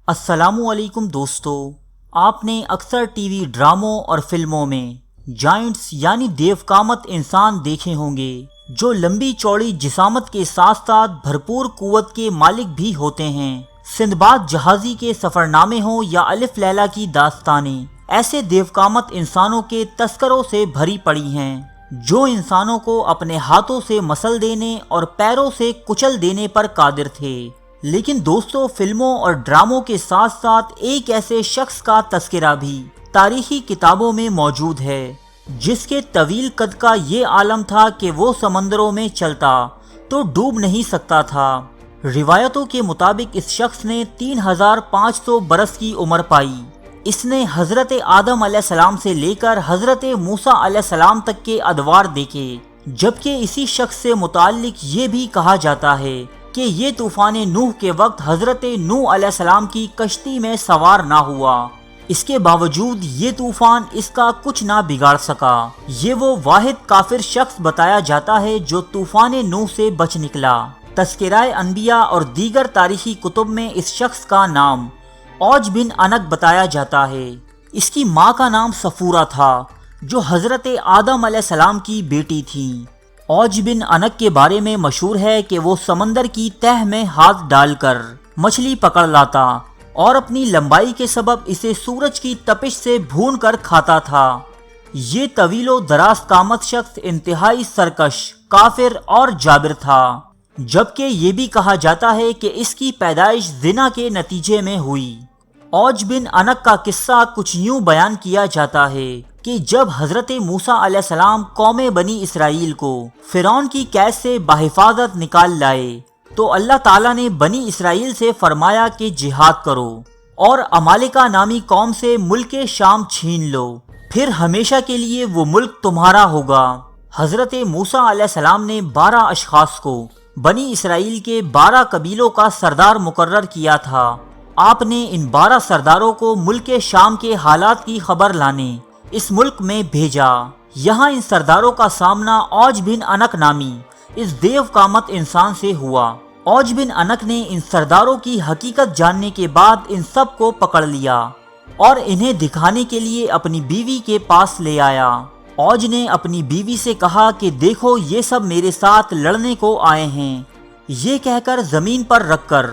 السلام علیکم دوستو، آپ نے اکثر ٹی وی ڈراموں اور فلموں میں جائنٹس یعنی دیوکامت انسان دیکھے ہوں گے جو لمبی چوڑی جسامت کے ساتھ ساتھ بھرپور قوت کے مالک بھی ہوتے ہیں۔ سندباد جہازی کے سفر نامے ہوں یا الف لیلا کی داستانیں، ایسے دیوکامت انسانوں کے تذکروں سے بھری پڑی ہیں جو انسانوں کو اپنے ہاتھوں سے مسل دینے اور پیروں سے کچل دینے پر قادر تھے۔ لیکن دوستو، فلموں اور ڈراموں کے ساتھ ساتھ ایک ایسے شخص کا تذکرہ بھی تاریخی کتابوں میں موجود ہے جس کے طویل قد کا یہ عالم تھا کہ وہ سمندروں میں چلتا تو ڈوب نہیں سکتا تھا۔ روایتوں کے مطابق اس شخص نے 3500 برس کی عمر پائی۔ اس نے حضرت آدم علیہ السلام سے لے کر حضرت موسیٰ علیہ السلام تک کے ادوار دیکھے، جبکہ اسی شخص سے متعلق یہ بھی کہا جاتا ہے کہ یہ طوفان نوح کے وقت حضرت نوح علیہ السلام کی کشتی میں سوار نہ ہوا۔ اس کے باوجود یہ طوفان اس کا کچھ نہ بگاڑ سکا۔ یہ وہ واحد کافر شخص بتایا جاتا ہے جو طوفان نوح سے بچ نکلا۔ تذکرہ انبیاء اور دیگر تاریخی کتب میں اس شخص کا نام اوج بن عنق بتایا جاتا ہے۔ اس کی ماں کا نام صفورہ تھا جو حضرت آدم علیہ السلام کی بیٹی تھی۔ اوج بن عنق کے بارے میں مشہور ہے کہ وہ سمندر کی تہ میں ہاتھ ڈال کر مچھلی پکڑ لاتا اور اپنی لمبائی کے سبب اسے سورج کی تپش سے بھون کر کھاتا تھا۔ یہ طویل و دراز قامت شخص انتہائی سرکش، کافر اور جابر تھا، جبکہ یہ بھی کہا جاتا ہے کہ اس کی پیدائش زنا کے نتیجے میں ہوئی۔ اوج بن عنق کا قصہ کچھ یوں بیان کیا جاتا ہے کہ جب حضرت موسیٰ علیہ السلام قوم بنی اسرائیل کو فرعون کی قید سے بحفاظت نکال لائے تو اللہ تعالیٰ نے بنی اسرائیل سے فرمایا کہ جہاد کرو اور عمالقہ نامی قوم سے ملک شام چھین لو، پھر ہمیشہ کے لیے وہ ملک تمہارا ہوگا۔ حضرت موسیٰ علیہ السلام نے 12 اشخاص کو بنی اسرائیل کے 12 قبیلوں کا سردار مقرر کیا تھا۔ آپ نے ان 12 سرداروں کو ملک شام کے حالات کی خبر لانے اس ملک میں بھیجا۔ یہاں ان سرداروں کا سامنا اوج بن عنق نامی اس دیوکامت انسان سے ہوا۔ اوج بن عنق نے ان سرداروں کی حقیقت جاننے کے بعد ان سب کو پکڑ لیا اور انہیں دکھانے کے لیے اپنی بیوی کے پاس لے آیا۔ اوج نے اپنی بیوی سے کہا کہ دیکھو، یہ سب میرے ساتھ لڑنے کو آئے ہیں۔ یہ کہہ کر زمین پر رکھ کر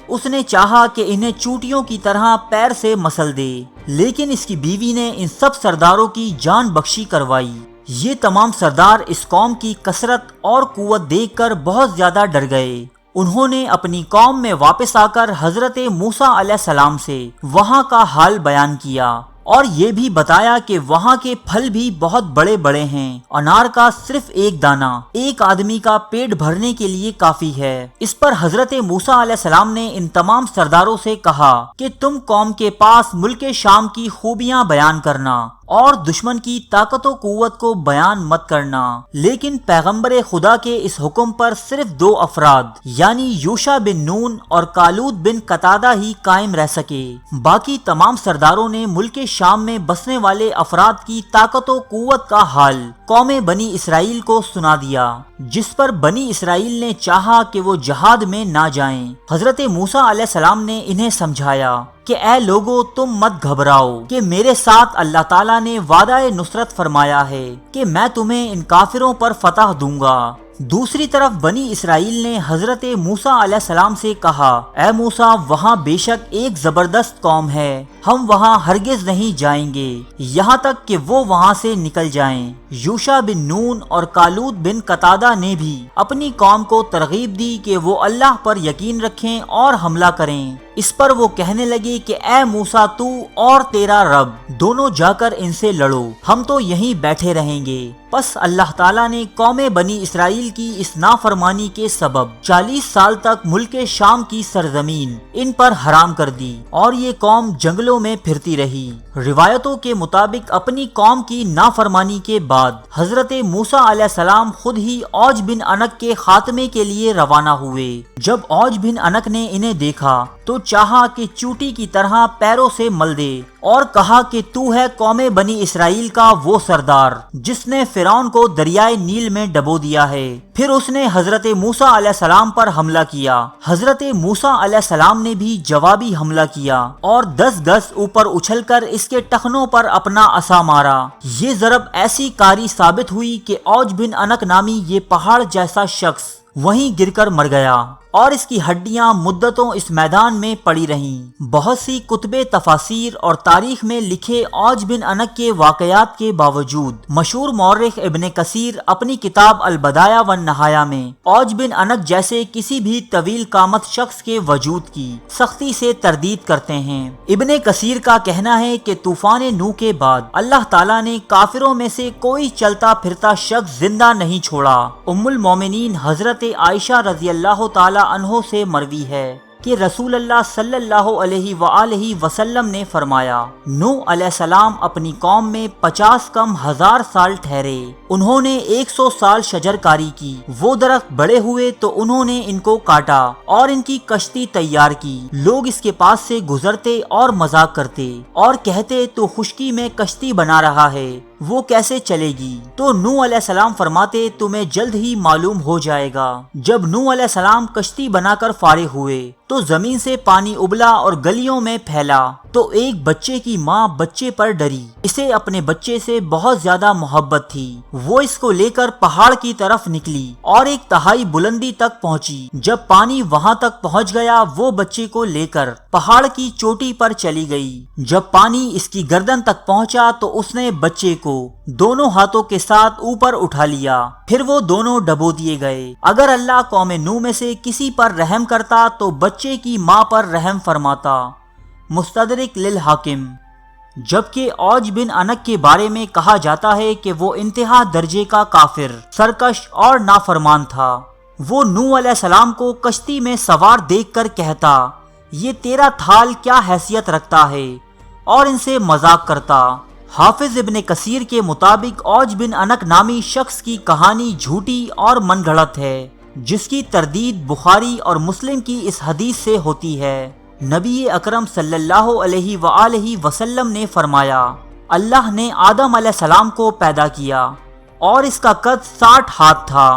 اس نے چاہا کہ انہیں چوٹیوں کی طرح پیر سے مسل دے، لیکن اس کی بیوی نے ان سب سرداروں کی جان بخشی کروائی۔ یہ تمام سردار اس قوم کی کثرت اور قوت دیکھ کر بہت زیادہ ڈر گئے۔ انہوں نے اپنی قوم میں واپس آ کر حضرت موسیٰ علیہ السلام سے وہاں کا حال بیان کیا اور یہ بھی بتایا کہ وہاں کے پھل بھی بہت بڑے بڑے ہیں۔ انار کا صرف ایک دانہ ایک آدمی کا پیٹ بھرنے کے لیے کافی ہے۔ اس پر حضرت موسیٰ علیہ السلام نے ان تمام سرداروں سے کہا کہ تم قوم کے پاس ملک شام کی خوبیاں بیان کرنا اور دشمن کی طاقت و قوت کو بیان مت کرنا، لیکن پیغمبر خدا کے اس حکم پر صرف 2 افراد یعنی یوشع بن نون اور کالود بن قتادہ ہی قائم رہ سکے۔ باقی تمام سرداروں نے ملک شام میں بسنے والے افراد کی طاقت و قوت کا حال قوم بنی اسرائیل کو سنا دیا، جس پر بنی اسرائیل نے چاہا کہ وہ جہاد میں نہ جائیں۔ حضرت موسیٰ علیہ السلام نے انہیں سمجھایا کہ اے لوگو، تم مت گھبراؤ کہ میرے ساتھ اللہ تعالیٰ نے وعدہ نصرت فرمایا ہے کہ میں تمہیں ان کافروں پر فتح دوں گا۔ دوسری طرف بنی اسرائیل نے حضرت موسیٰ علیہ السلام سے کہا، اے موسیٰ، وہاں بے شک ایک زبردست قوم ہے، ہم وہاں ہرگز نہیں جائیں گے یہاں تک کہ وہ وہاں سے نکل جائیں۔ یوشع بن نون اور کالود بن قتادہ نے بھی اپنی قوم کو ترغیب دی کہ وہ اللہ پر یقین رکھیں اور حملہ کریں۔ اس پر وہ کہنے لگے کہ اے موسیٰ، تو اور تیرا رب دونوں جا کر ان سے لڑو، ہم تو یہیں بیٹھے رہیں گے۔ پس اللہ تعالیٰ نے قوم بنی اسرائیل کی اس نافرمانی کے سبب 40 سال تک ملک شام کی سرزمین ان پر حرام کر دی اور یہ قوم جنگلوں میں پھرتی رہی۔ روایتوں کے مطابق اپنی قوم کی نافرمانی کے بعد حضرت موسیٰ علیہ السلام خود ہی اوج بن عنق کے خاتمے کے لیے روانہ ہوئے۔ جب اوج بن عنق نے انہیں دیکھا تو چاہا کہ چوٹی کی طرح پیروں سے مل دے اور کہا کہ تو ہے قوم بنی اسرائیل کا وہ سردار جس نے فرعون کو دریائے نیل میں ڈبو دیا ہے۔ پھر اس نے حضرت موسیٰ علیہ السلام پر حملہ کیا۔ حضرت موسیٰ علیہ السلام نے بھی جوابی حملہ کیا اور 10 گز اوپر اچھل کر اس کے ٹخنوں پر اپنا عصا مارا۔ یہ ضرب ایسی کاری ثابت ہوئی کہ اوج بن عنق نامی یہ پہاڑ جیسا شخص وہیں گر کر مر گیا اور اس کی ہڈیاں مدتوں اس میدان میں پڑی رہیں۔ بہت سی کتب تفاسیر اور تاریخ میں لکھے اوج بن عنق کے واقعات کے باوجود مشہور مورخ ابن کثیر اپنی کتاب البدایہ والنہایہ میں اوج بن عنق جیسے کسی بھی طویل قامت شخص کے وجود کی سختی سے تردید کرتے ہیں۔ ابن کثیر کا کہنا ہے کہ طوفان نوح کے بعد اللہ تعالیٰ نے کافروں میں سے کوئی چلتا پھرتا شخص زندہ نہیں چھوڑا۔ ام المومنین حضرت عائشہ رضی اللہ تعالی عنہ سے مروی ہے کہ رسول اللہ صلی اللہ علیہ وآلہ وسلم نے فرمایا، نوح علیہ السلام اپنی قوم میں 50 کم 1000 سال ٹھہرے، انہوں نے 100 سال شجر کاری کی، وہ درخت بڑے ہوئے تو انہوں نے ان کو کاٹا اور ان کی کشتی تیار کی، لوگ اس کے پاس سے گزرتے اور مذاق کرتے اور کہتے تو خشکی میں کشتی بنا رہا ہے، وہ کیسے چلے گی؟ تو نوح علیہ السلام فرماتے تمہیں جلد ہی معلوم ہو جائے گا۔ جب نوح علیہ السلام کشتی بنا کر فارغ ہوئے تو زمین سے پانی ابلا اور گلیوں میں پھیلا، تو ایک بچے کی ماں بچے پر ڈری، اسے اپنے بچے سے بہت زیادہ محبت تھی، وہ اس کو لے کر پہاڑ کی طرف نکلی اور ایک تہائی بلندی تک پہنچی۔ جب پانی وہاں تک پہنچ گیا وہ بچے کو لے کر پہاڑ کی چوٹی پر چلی گئی۔ جب پانی اس کی گردن تک پہنچا تو اس نے بچے کو دونوں ہاتھوں کے ساتھ اوپر اٹھا لیا، پھر وہ دونوں ڈبو دیے گئے۔ اگر اللہ قوم نوح میں سے کسی پر رحم کرتا تو بچے کی ماں پر رحم فرماتا۔ مستدرک للحاکم۔ جبکہ اوج بن عنق کے بارے میں کہا جاتا ہے کہ وہ انتہا درجے کا کافر، سرکش اور نافرمان تھا۔ وہ نوح علیہ السلام کو کشتی میں سوار دیکھ کر کہتا، یہ تیرا تھال کیا حیثیت رکھتا ہے، اور ان سے مذاق کرتا۔ حافظ ابن کثیر کے مطابق اوج بن عنق نامی شخص کی کہانی جھوٹی اور من گھڑت ہے، جس کی تردید بخاری اور مسلم کی اس حدیث سے ہوتی ہے۔ نبی اکرم صلی اللہ علیہ وآلہ وسلم نے فرمایا، اللہ نے آدم علیہ السلام کو پیدا کیا اور اس کا قد 60 ہاتھ تھا،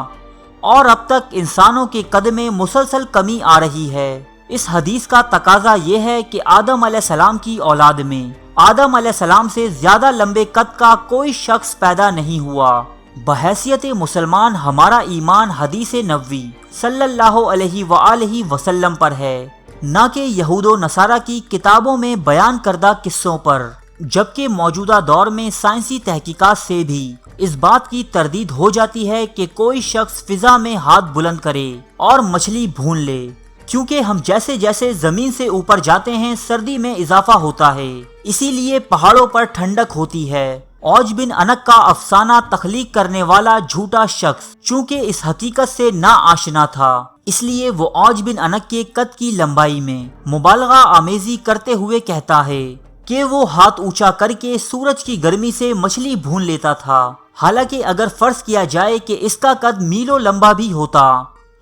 اور اب تک انسانوں کے قد میں مسلسل کمی آ رہی ہے۔ اس حدیث کا تقاضا یہ ہے کہ آدم علیہ السلام کی اولاد میں آدم علیہ السلام سے زیادہ لمبے قد کا کوئی شخص پیدا نہیں ہوا۔ بحیثیت مسلمان ہمارا ایمان حدیث نبوی صلی اللہ علیہ وآلہ وسلم پر ہے، نہ کہ یہود و نصارہ کی کتابوں میں بیان کردہ قصوں پر۔ جبکہ موجودہ دور میں سائنسی تحقیقات سے بھی اس بات کی تردید ہو جاتی ہے کہ کوئی شخص فضا میں ہاتھ بلند کرے اور مچھلی بھون لے، کیونکہ ہم جیسے جیسے زمین سے اوپر جاتے ہیں سردی میں اضافہ ہوتا ہے، اسی لیے پہاڑوں پر ٹھنڈک ہوتی ہے۔ اوج بن عنق کا افسانہ تخلیق کرنے والا جھوٹا شخص چونکہ اس حقیقت سے نا آشنا تھا، اس لیے وہ اوج بن عنق کے قد کی لمبائی میں مبالغہ آمیزی کرتے ہوئے کہتا ہے کہ وہ ہاتھ اونچا کر کے سورج کی گرمی سے مچھلی بھون لیتا تھا، حالانکہ اگر فرض کیا جائے کہ اس کا قد میلوں لمبا بھی ہوتا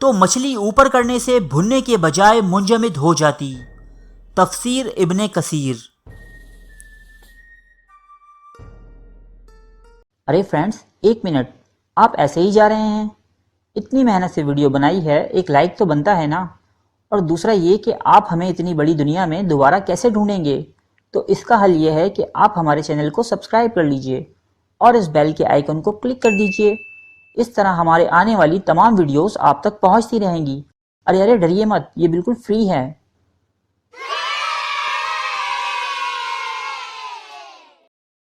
تو مچھلی اوپر کرنے سے بھوننے کے بجائے منجمد ہو جاتی۔ تفسیر ابن کثیر۔ ارے فرینڈز، ایک منٹ، آپ ایسے ہی جا رہے ہیں؟ اتنی محنت سے ویڈیو بنائی ہے، ایک لائک تو بنتا ہے نا؟ اور دوسرا یہ کہ آپ ہمیں اتنی بڑی دنیا میں دوبارہ کیسے ڈھونڈیں گے؟ تو اس کا حل یہ ہے کہ آپ ہمارے چینل کو سبسکرائب کر لیجئے اور اس بیل کے آئیکن کو کلک کر دیجئے۔ اس طرح ہمارے آنے والی تمام ویڈیوز آپ تک پہنچتی رہیں گی۔ ارے ڈریے مت، یہ بالکل فری ہے۔